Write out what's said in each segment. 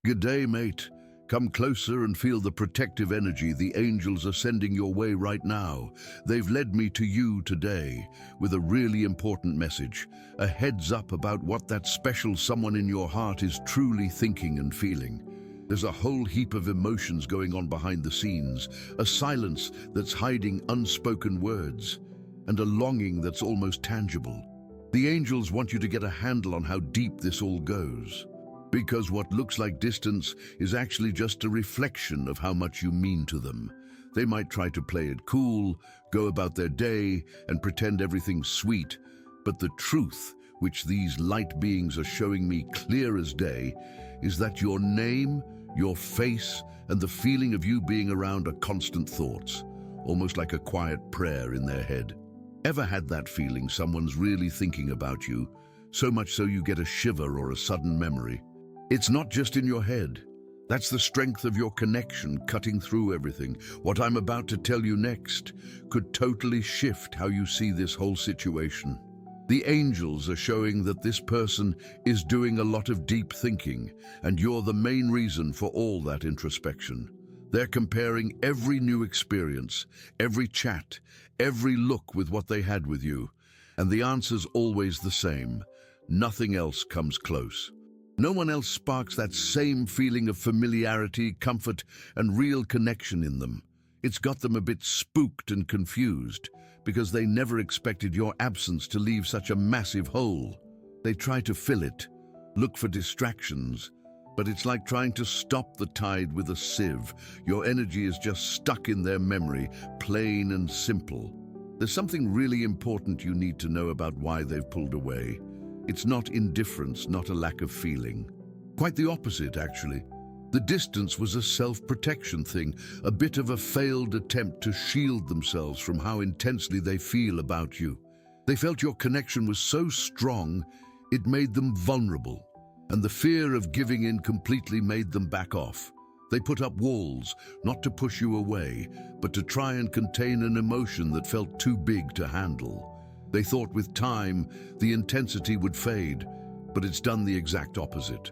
Good day, mate. Come closer and feel the protective energy the angels are sending your way right now. They've led me to you today with a really important message, a heads up about what that special someone in your heart is truly thinking and feeling. There's a whole heap of emotions going on behind the scenes, a silence that's hiding unspoken words, and a longing that's almost tangible. The angels want you to get a handle on how deep this all goes. Because what looks like distance is actually just a reflection of how much you mean to them. They might try to play it cool, go about their day, and pretend everything's sweet, but the truth, which these light beings are showing me clear as day, is that your name, your face, and the feeling of you being around are constant thoughts, almost like a quiet prayer in their head. Ever had that feeling someone's really thinking about you, so much so you get a shiver or a sudden memory? It's not just in your head. That's the strength of your connection cutting through everything. What I'm about to tell you next could totally shift how you see this whole situation. The angels are showing that this person is doing a lot of deep thinking, and you're the main reason for all that introspection. They're comparing every new experience, every chat, every look with what they had with you, and the answer's always the same. Nothing else comes close. No one else sparks that same feeling of familiarity, comfort, and real connection in them. It's got them a bit spooked and confused because they never expected your absence to leave such a massive hole. They try to fill it, look for distractions, but it's like trying to stop the tide with a sieve. Your energy is just stuck in their memory, plain and simple. There's something really important you need to know about why they've pulled away. It's not indifference, not a lack of feeling. Quite the opposite, actually. The distance was a self-protection thing, a bit of a failed attempt to shield themselves from how intensely they feel about you. They felt your connection was so strong, it made them vulnerable, and the fear of giving in completely made them back off. They put up walls, not to push you away, but to try and contain an emotion that felt too big to handle. They thought with time, the intensity would fade, but it's done the exact opposite.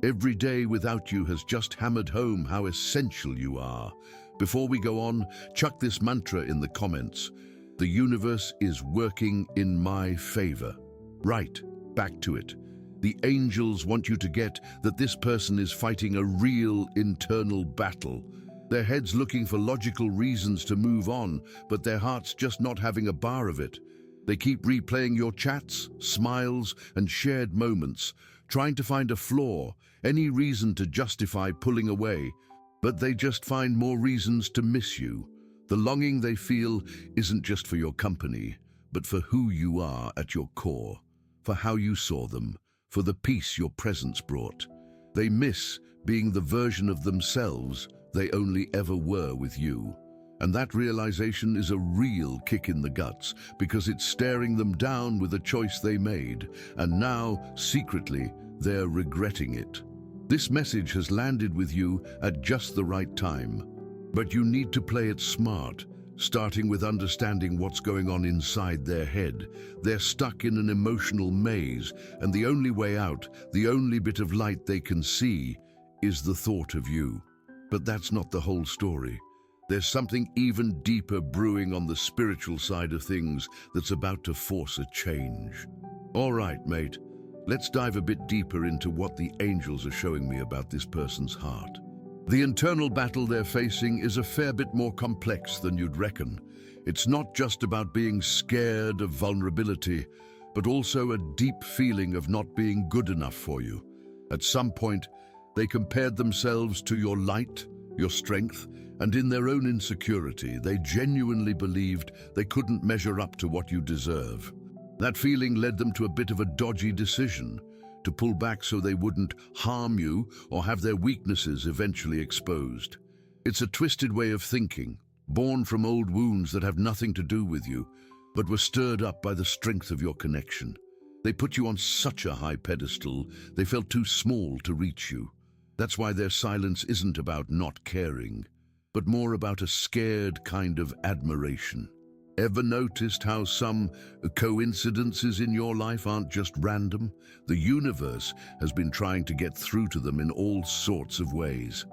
Every day without you has just hammered home how essential you are. Before we go on, chuck this mantra in the comments. The universe is working in my favor. Right, back to it. The angels want you to get that this person is fighting a real internal battle. Their heads looking for logical reasons to move on, but their hearts just not having a bar of it. They keep replaying your chats, smiles, and shared moments, trying to find a flaw, any reason to justify pulling away, but they just find more reasons to miss you. The longing they feel isn't just for your company, but for who you are at your core, for how you saw them, for the peace your presence brought. They miss being the version of themselves they only ever were with you. And that realization is a real kick in the guts because it's staring them down with a choice they made, and now, secretly, they're regretting it. This message has landed with you at just the right time, but you need to play it smart, starting with understanding what's going on inside their head. They're stuck in an emotional maze, and the only way out, the only bit of light they can see, is the thought of you. But that's not the whole story. There's something even deeper brewing on the spiritual side of things that's about to force a change. All right, mate, let's dive a bit deeper into what the angels are showing me about this person's heart. The internal battle they're facing is a fair bit more complex than you'd reckon. It's not just about being scared of vulnerability, but also a deep feeling of not being good enough for you. At some point, they compared themselves to your light, your strength, and in their own insecurity, they genuinely believed they couldn't measure up to what you deserve. That feeling led them to a bit of a dodgy decision, to pull back so they wouldn't harm you or have their weaknesses eventually exposed. It's a twisted way of thinking, born from old wounds that have nothing to do with you, but were stirred up by the strength of your connection. They put you on such a high pedestal, they felt too small to reach you. That's why their silence isn't about not caring, but more about a scared kind of admiration. Ever noticed how some coincidences in your life aren't just random? The universe has been trying to get through to them in all sorts of ways.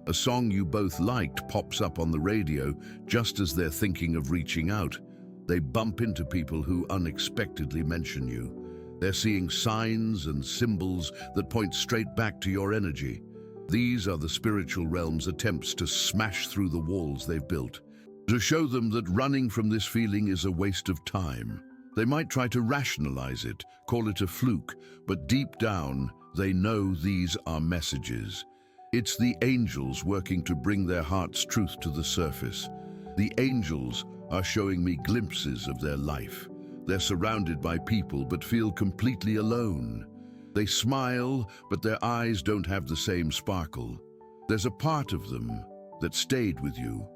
A song you both liked pops up on the radio just as they're thinking of reaching out. They bump into people who unexpectedly mention you. They're seeing signs and symbols that point straight back to your energy. These are the spiritual realm's attempts to smash through the walls they've built, to show them that running from this feeling is a waste of time. They might try to rationalize it, call it a fluke, but deep down, they know these are messages. It's the angels working to bring their heart's truth to the surface. The angels are showing me glimpses of their life. They're surrounded by people but feel completely alone. They smile, but their eyes don't have the same sparkle. There's a part of them that stayed with you,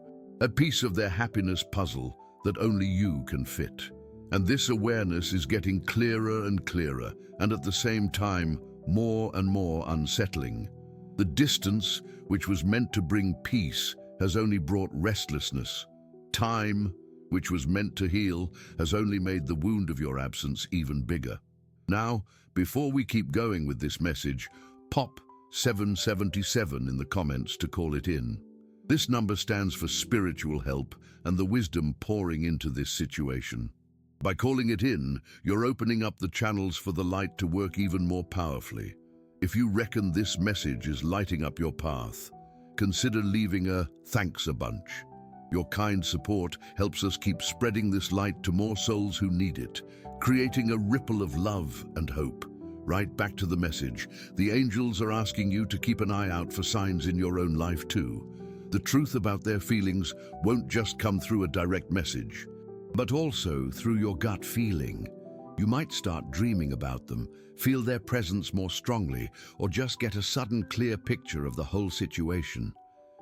a piece of their happiness puzzle that only you can fit. And this awareness is getting clearer and clearer, and at the same time, more and more unsettling. The distance, which was meant to bring peace, has only brought restlessness. Time, which was meant to heal, has only made the wound of your absence even bigger. Now, before we keep going with this message, pop 777 in the comments to call it in. This number stands for spiritual help and the wisdom pouring into this situation. By calling it in, you're opening up the channels for the light to work even more powerfully. If you reckon this message is lighting up your path, consider leaving a thanks a bunch. Your kind support helps us keep spreading this light to more souls who need it, creating a ripple of love and hope. Right back to the message. The angels are asking you to keep an eye out for signs in your own life too. The truth about their feelings won't just come through a direct message, but also through your gut feeling. You might start dreaming about them, feel their presence more strongly, or just get a sudden clear picture of the whole situation.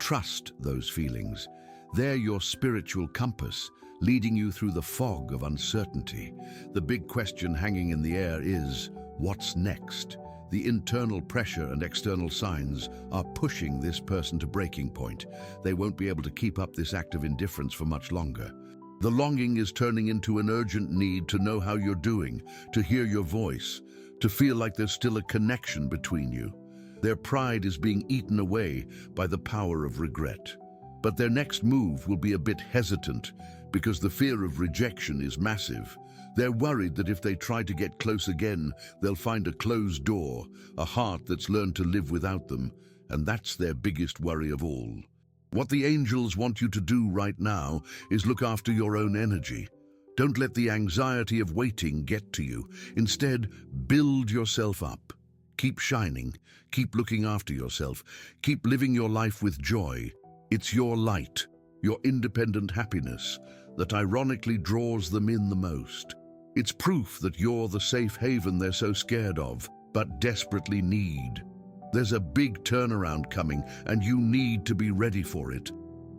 Trust those feelings. They're your spiritual compass, leading you through the fog of uncertainty. The big question hanging in the air is, what's next? The internal pressure and external signs are pushing this person to breaking point. They won't be able to keep up this act of indifference for much longer. The longing is turning into an urgent need to know how you're doing, to hear your voice, to feel like there's still a connection between you. Their pride is being eaten away by the power of regret. But their next move will be a bit hesitant because the fear of rejection is massive. They're worried that if they try to get close again, they'll find a closed door, a heart that's learned to live without them, and that's their biggest worry of all. What the angels want you to do right now is look after your own energy. Don't let the anxiety of waiting get to you. Instead, build yourself up. Keep shining, keep looking after yourself, keep living your life with joy. It's your light, your independent happiness, that ironically draws them in the most. It's proof that you're the safe haven they're so scared of, but desperately need. There's a big turnaround coming, and you need to be ready for it.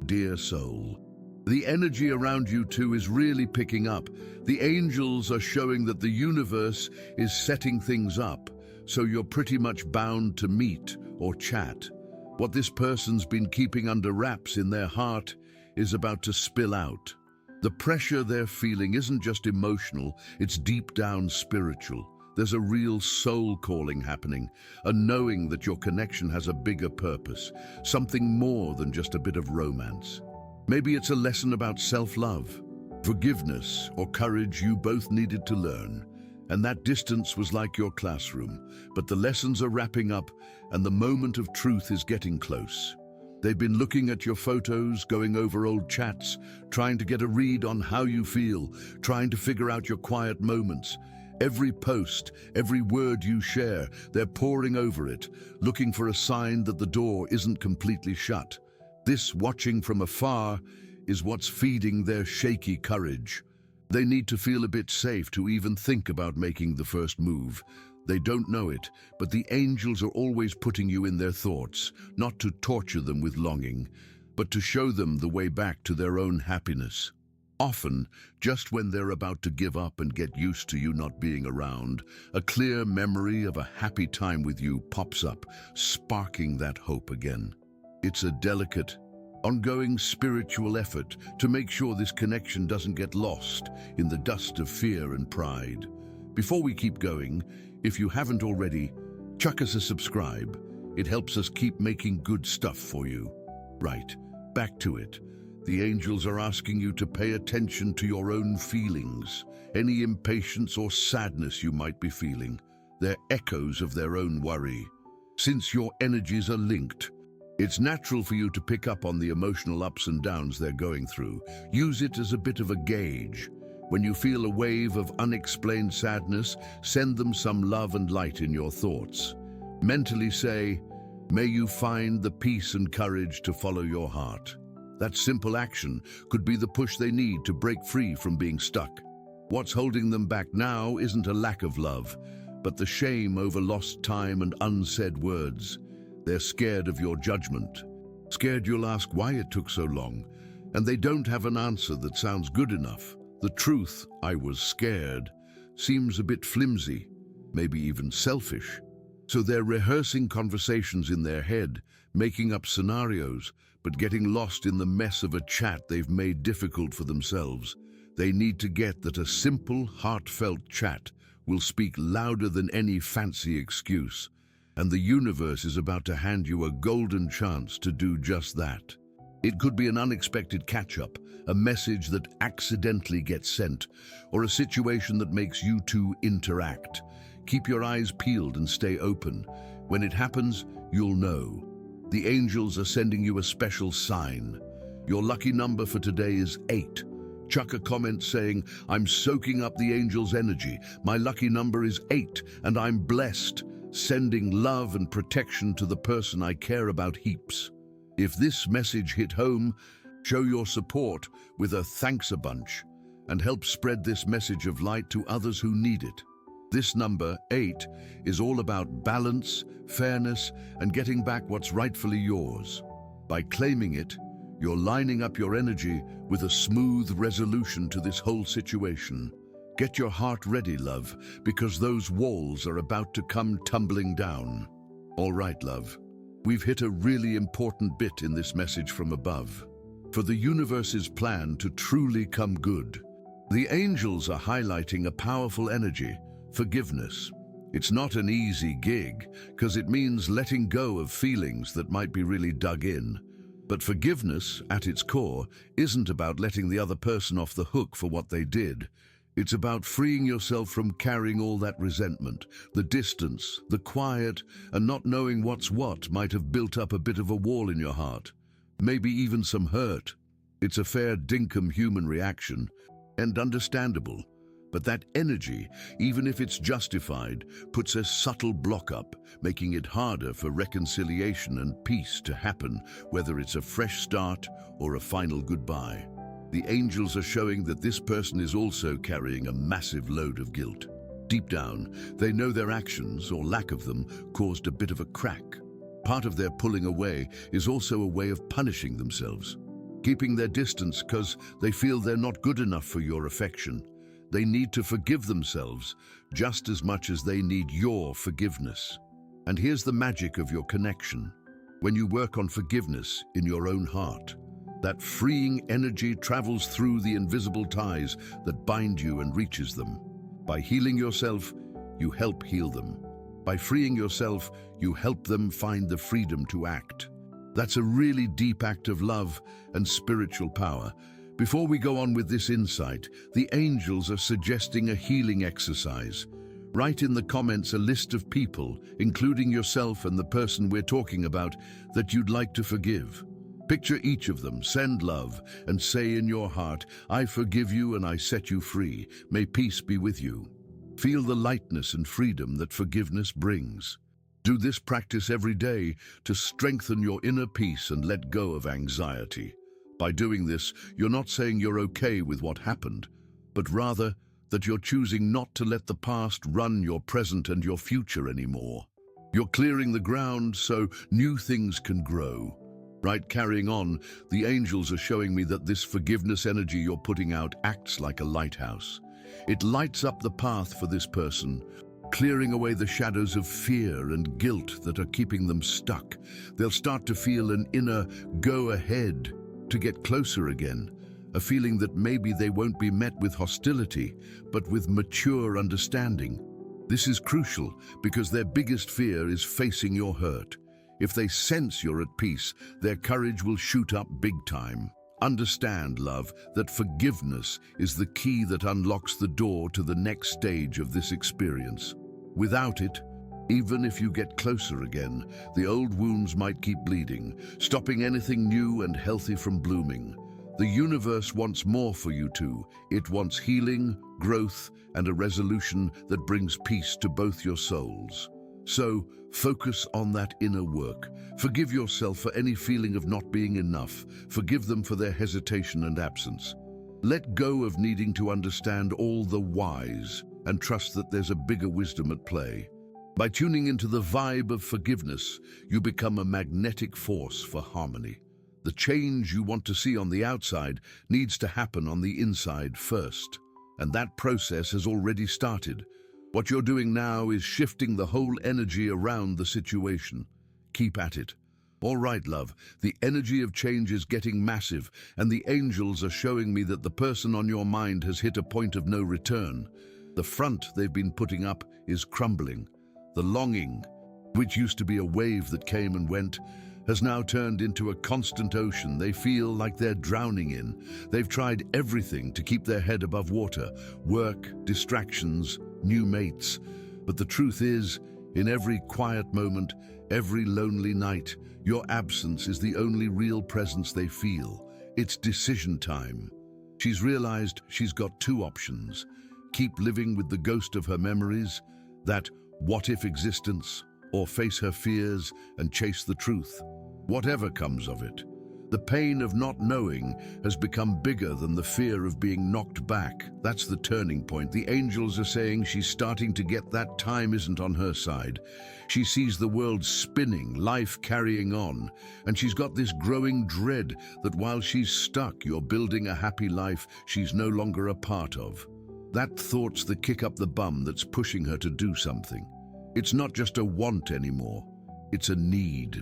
Dear soul, the energy around you too is really picking up. The angels are showing that the universe is setting things up, so you're pretty much bound to meet or chat. What this person's been keeping under wraps in their heart is about to spill out. The pressure they're feeling isn't just emotional, it's deep down spiritual. There's a real soul calling happening, a knowing that your connection has a bigger purpose, something more than just a bit of romance. Maybe it's a lesson about self-love, forgiveness, or courage you both needed to learn. And that distance was like your classroom, but the lessons are wrapping up and the moment of truth is getting close. They've been looking at your photos, going over old chats, trying to get a read on how you feel, trying to figure out your quiet moments. Every post, every word you share, they're poring over it, looking for a sign that the door isn't completely shut. This watching from afar is what's feeding their shaky courage. They need to feel a bit safe to even think about making the first move. They don't know it, but the angels are always putting you in their thoughts, not to torture them with longing, but to show them the way back to their own happiness. Often, just when they're about to give up and get used to you not being around, a clear memory of a happy time with you pops up, sparking that hope again. It's a delicate, ongoing spiritual effort to make sure this connection doesn't get lost in the dust of fear and pride. Before we keep going, if you haven't already, chuck us a subscribe. It helps us keep making good stuff for you. Right, back to it. The angels are asking you to pay attention to your own feelings, any impatience or sadness you might be feeling. They're echoes of their own worry. Since your energies are linked, it's natural for you to pick up on the emotional ups and downs they're going through. Use it as a bit of a gauge. When you feel a wave of unexplained sadness, send them some love and light in your thoughts. Mentally say, "May you find the peace and courage to follow your heart." That simple action could be the push they need to break free from being stuck. What's holding them back now isn't a lack of love, but the shame over lost time and unsaid words. They're scared of your judgment, scared you'll ask why it took so long, and they don't have an answer that sounds good enough. The truth, "I was scared," seems a bit flimsy, maybe even selfish. So they're rehearsing conversations in their head, making up scenarios, but getting lost in the mess of a chat they've made difficult for themselves. They need to get that a simple, heartfelt chat will speak louder than any fancy excuse, and the universe is about to hand you a golden chance to do just that. It could be an unexpected catch-up, a message that accidentally gets sent, or a situation that makes you two interact. Keep your eyes peeled and stay open. When it happens, you'll know. The angels are sending you a special sign. Your lucky number for today is 8. Chuck a comment saying, "I'm soaking up the angels' energy. My lucky number is 8, and I'm blessed," sending love and protection to the person I care about heaps. If this message hit home, show your support with a thanks a bunch and help spread this message of light to others who need it. This number, 8, is all about balance, fairness, and getting back what's rightfully yours. By claiming it, you're lining up your energy with a smooth resolution to this whole situation. Get your heart ready, love, because those walls are about to come tumbling down. All right, love. We've hit a really important bit in this message from above. For the universe's plan to truly come good, the angels are highlighting a powerful energy, forgiveness. It's not an easy gig, because it means letting go of feelings that might be really dug in. But forgiveness, at its core, isn't about letting the other person off the hook for what they did. It's about freeing yourself from carrying all that resentment, the distance, the quiet, and not knowing what's what might have built up a bit of a wall in your heart. Maybe even some hurt. It's a fair dinkum human reaction, and understandable. But that energy, even if it's justified, puts a subtle block up, making it harder for reconciliation and peace to happen, whether it's a fresh start or a final goodbye. The angels are showing that this person is also carrying a massive load of guilt. Deep down, they know their actions, or lack of them, caused a bit of a crack. Part of their pulling away is also a way of punishing themselves, keeping their distance because they feel they're not good enough for your affection. They need to forgive themselves just as much as they need your forgiveness. And here's the magic of your connection. When you work on forgiveness in your own heart, that freeing energy travels through the invisible ties that bind you and reaches them. By healing yourself, you help heal them. By freeing yourself, you help them find the freedom to act. That's a really deep act of love and spiritual power. Before we go on with this insight, the angels are suggesting a healing exercise. Write in the comments a list of people, including yourself and the person we're talking about, that you'd like to forgive. Picture each of them, send love, and say in your heart, "I forgive you and I set you free. May peace be with you." Feel the lightness and freedom that forgiveness brings. Do this practice every day to strengthen your inner peace and let go of anxiety. By doing this, you're not saying you're okay with what happened, but rather that you're choosing not to let the past run your present and your future anymore. You're clearing the ground so new things can grow. Right, carrying on, the angels are showing me that this forgiveness energy you're putting out acts like a lighthouse. It lights up the path for this person, clearing away the shadows of fear and guilt that are keeping them stuck. They'll start to feel an inner go-ahead to get closer again, a feeling that maybe they won't be met with hostility, but with mature understanding. This is crucial because their biggest fear is facing your hurt. If they sense you're at peace, their courage will shoot up big time. Understand, love, that forgiveness is the key that unlocks the door to the next stage of this experience. Without it, even if you get closer again, the old wounds might keep bleeding, stopping anything new and healthy from blooming. The universe wants more for you two. It wants healing, growth, and a resolution that brings peace to both your souls. So, focus on that inner work. Forgive yourself for any feeling of not being enough. Forgive them for their hesitation and absence. Let go of needing to understand all the whys and trust that there's a bigger wisdom at play. By tuning into the vibe of forgiveness, you become a magnetic force for harmony. The change you want to see on the outside needs to happen on the inside first. And that process has already started. What you're doing now is shifting the whole energy around the situation. Keep at it. All right, love, the energy of change is getting massive, and the angels are showing me that the person on your mind has hit a point of no return. The front they've been putting up is crumbling. The longing, which used to be a wave that came and went, has now turned into a constant ocean they feel like they're drowning in. They've tried everything to keep their head above water: work, distractions, new mates. But the truth is, in every quiet moment, every lonely night, your absence is the only real presence they feel. It's decision time. She's realized she's got two options: keep living with the ghost of her memories, that what-if existence, or face her fears and chase the truth, whatever comes of it. The pain of not knowing has become bigger than the fear of being knocked back. That's the turning point. The angels are saying she's starting to get that time isn't on her side. She sees the world spinning, life carrying on, and she's got this growing dread that while she's stuck, you're building a happy life she's no longer a part of. That thought's the kick up the bum that's pushing her to do something. It's not just a want anymore, it's a need.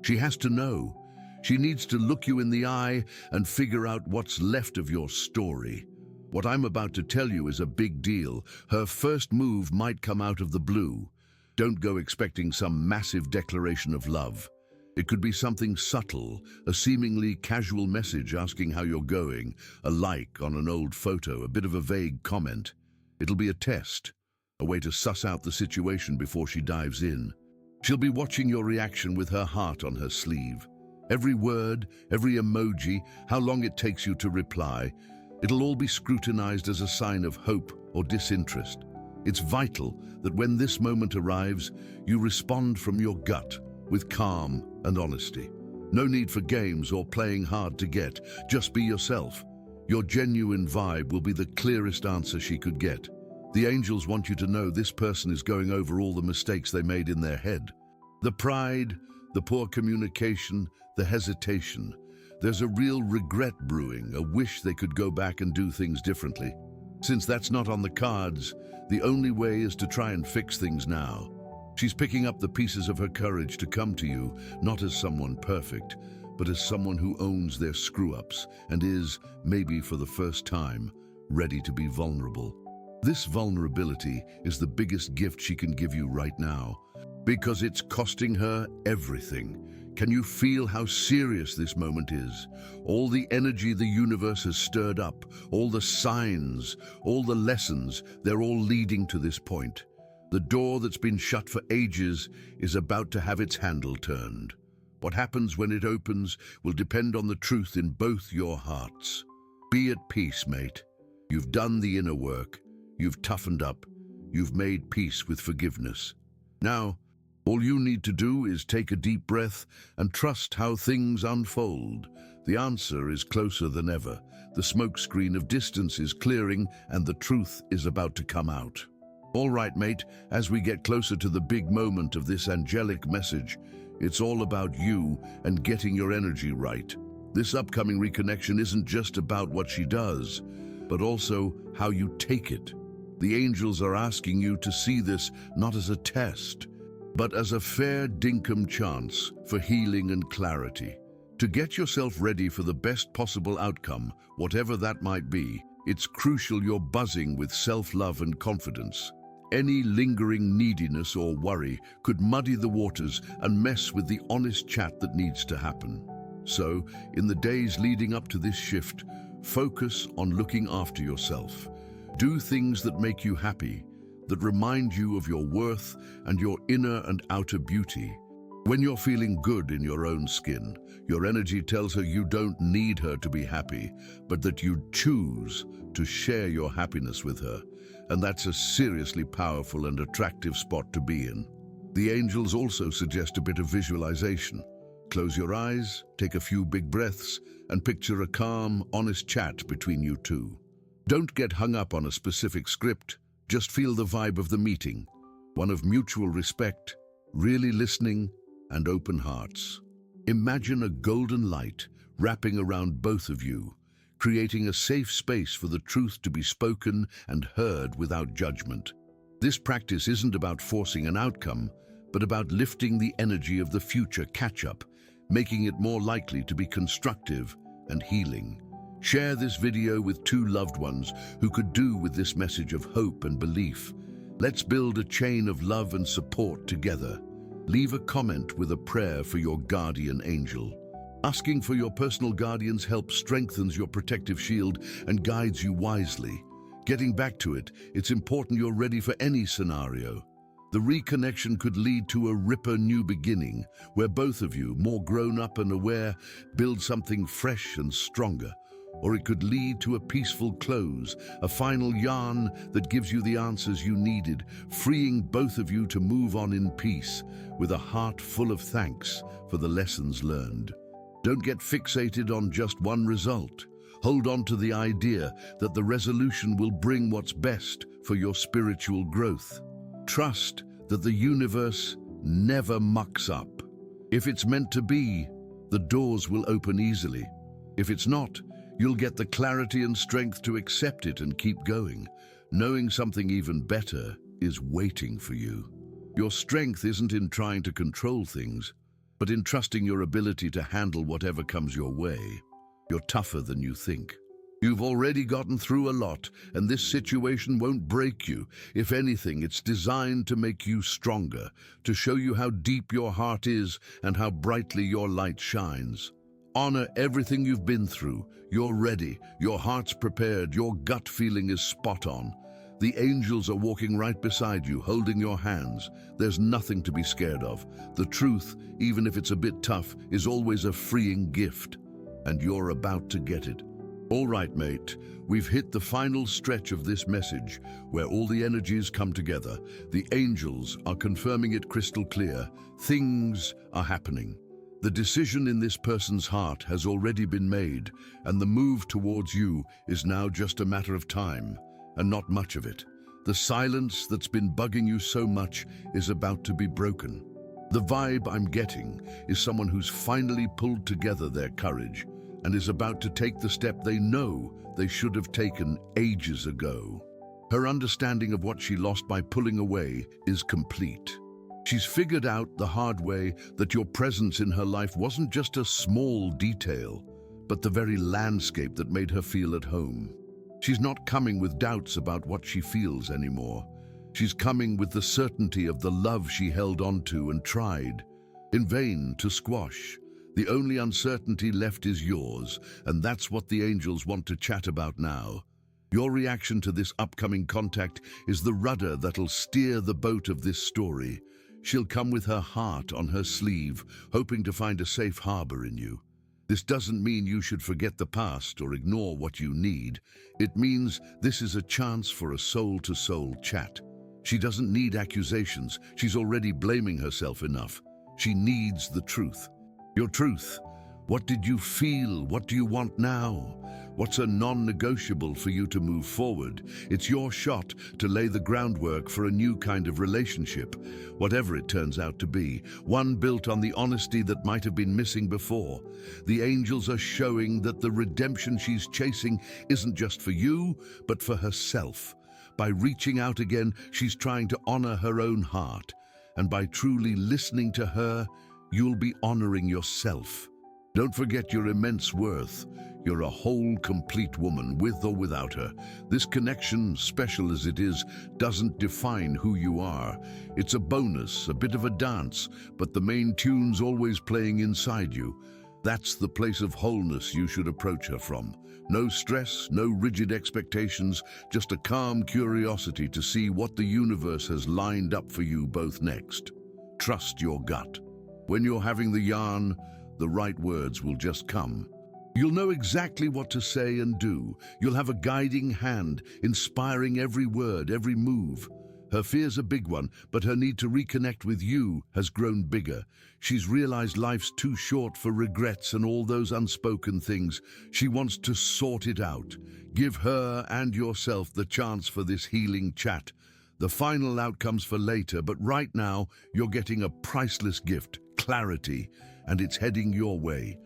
She has to know. She needs to look you in the eye and figure out what's left of your story. What I'm about to tell you is a big deal. Her first move might come out of the blue. Don't go expecting some massive declaration of love. It could be something subtle, a seemingly casual message asking how you're going, a like on an old photo, a bit of a vague comment. It'll be a test, a way to suss out the situation before she dives in. She'll be watching your reaction with her heart on her sleeve. Every word, every emoji, how long it takes you to reply, it'll all be scrutinized as a sign of hope or disinterest. It's vital that when this moment arrives, you respond from your gut with calm and honesty. No need for games or playing hard to get. Just be yourself. Your genuine vibe will be the clearest answer she could get. The angels want you to know this person is going over all the mistakes they made in their head. The pride, the poor communication, the hesitation. There's a real regret brewing, a wish they could go back and do things differently. Since that's not on the cards, the only way is to try and fix things now. She's picking up the pieces of her courage to come to you, not as someone perfect, but as someone who owns their screw-ups and is, maybe for the first time, ready to be vulnerable. This vulnerability is the biggest gift she can give you right now, because it's costing her everything. Can you feel how serious this moment is? All the energy the universe has stirred up, all the signs, all the lessons, they're all leading to this point. The door that's been shut for ages is about to have its handle turned. What happens when it opens will depend on the truth in both your hearts. Be at peace, mate. You've done the inner work. You've toughened up. You've made peace with forgiveness. Now, all you need to do is take a deep breath and trust how things unfold. The answer is closer than ever. The smokescreen of distance is clearing and the truth is about to come out. All right, mate, as we get closer to the big moment of this angelic message, it's all about you and getting your energy right. This upcoming reconnection isn't just about what she does, but also how you take it. The angels are asking you to see this not as a test, but as a fair dinkum chance for healing and clarity. To get yourself ready for the best possible outcome, whatever that might be, it's crucial you're buzzing with self-love and confidence. Any lingering neediness or worry could muddy the waters and mess with the honest chat that needs to happen. So, in the days leading up to this shift, focus on looking after yourself. Do things that make you happy, that remind you of your worth and your inner and outer beauty. When you're feeling good in your own skin, your energy tells her you don't need her to be happy, but that you choose to share your happiness with her. And that's a seriously powerful and attractive spot to be in. The angels also suggest a bit of visualization. Close your eyes, take a few big breaths, and picture a calm, honest chat between you two. Don't get hung up on a specific script, just feel the vibe of the meeting. One of mutual respect, really listening, and open hearts. Imagine a golden light wrapping around both of you, creating a safe space for the truth to be spoken and heard without judgment. This practice isn't about forcing an outcome, but about lifting the energy of the future catch-up, making it more likely to be constructive and healing. Share this video with two loved ones who could do with this message of hope and belief. Let's build a chain of love and support together. Leave a comment with a prayer for your guardian angel. Asking for your personal guardian's help strengthens your protective shield and guides you wisely. Getting back to it, it's important you're ready for any scenario. The reconnection could lead to a ripper new beginning, where both of you, more grown up and aware, build something fresh and stronger. Or it could lead to a peaceful close, a final yarn that gives you the answers you needed, freeing both of you to move on in peace, with a heart full of thanks for the lessons learned. Don't get fixated on just one result. Hold on to the idea that the resolution will bring what's best for your spiritual growth. Trust that the universe never mucks up. If it's meant to be, the doors will open easily. If it's not, you'll get the clarity and strength to accept it and keep going, knowing something even better is waiting for you. Your strength isn't in trying to control things, but in trusting your ability to handle whatever comes your way. You're tougher than you think. You've already gotten through a lot, and this situation won't break you. If anything, it's designed to make you stronger, to show you how deep your heart is and how brightly your light shines. Honor everything you've been through. You're ready, your heart's prepared, your gut feeling is spot on. The angels are walking right beside you, holding your hands. There's nothing to be scared of. The truth, even if it's a bit tough, is always a freeing gift. And you're about to get it. All right, mate, we've hit the final stretch of this message, where all the energies come together. The angels are confirming it crystal clear. Things are happening. The decision in this person's heart has already been made, and the move towards you is now just a matter of time, and not much of it. The silence that's been bugging you so much is about to be broken. The vibe I'm getting is someone who's finally pulled together their courage and is about to take the step they know they should have taken ages ago. Her understanding of what she lost by pulling away is complete. She's figured out the hard way that your presence in her life wasn't just a small detail, but the very landscape that made her feel at home. She's not coming with doubts about what she feels anymore. She's coming with the certainty of the love she held onto and tried, in vain, to squash. The only uncertainty left is yours, and that's what the angels want to chat about now. Your reaction to this upcoming contact is the rudder that'll steer the boat of this story. She'll come with her heart on her sleeve, hoping to find a safe harbor in you. This doesn't mean you should forget the past or ignore what you need. It means this is a chance for a soul-to-soul chat. She doesn't need accusations. She's already blaming herself enough. She needs the truth. Your truth. What did you feel? What do you want now? What's a non-negotiable for you to move forward? It's your shot to lay the groundwork for a new kind of relationship, whatever it turns out to be, one built on the honesty that might have been missing before. The angels are showing that the redemption she's chasing isn't just for you, but for herself. By reaching out again, she's trying to honor her own heart. And by truly listening to her, you'll be honoring yourself. Don't forget your immense worth. You're a whole, complete woman, with or without her. This connection, special as it is, doesn't define who you are. It's a bonus, a bit of a dance, but the main tune's always playing inside you. That's the place of wholeness you should approach her from. No stress, no rigid expectations, just a calm curiosity to see what the universe has lined up for you both next. Trust your gut. When you're having the yarn, the right words will just come. You'll know exactly what to say and do. You'll have a guiding hand, inspiring every word, every move. Her fear's a big one, but her need to reconnect with you has grown bigger. She's realized life's too short for regrets and all those unspoken things. She wants to sort it out. Give her and yourself the chance for this healing chat. The final outcome's for later, but right now, you're getting a priceless gift, clarity, and it's heading your way.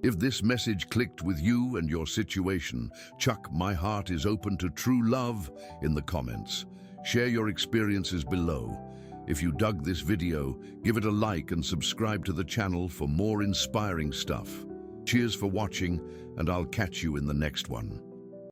If this message clicked with you and your situation, chuck "My heart is open to true love" in the comments. Share your experiences below. If you dug this video, give it a like and subscribe to the channel for more inspiring stuff. Cheers for watching, and I'll catch you in the next one.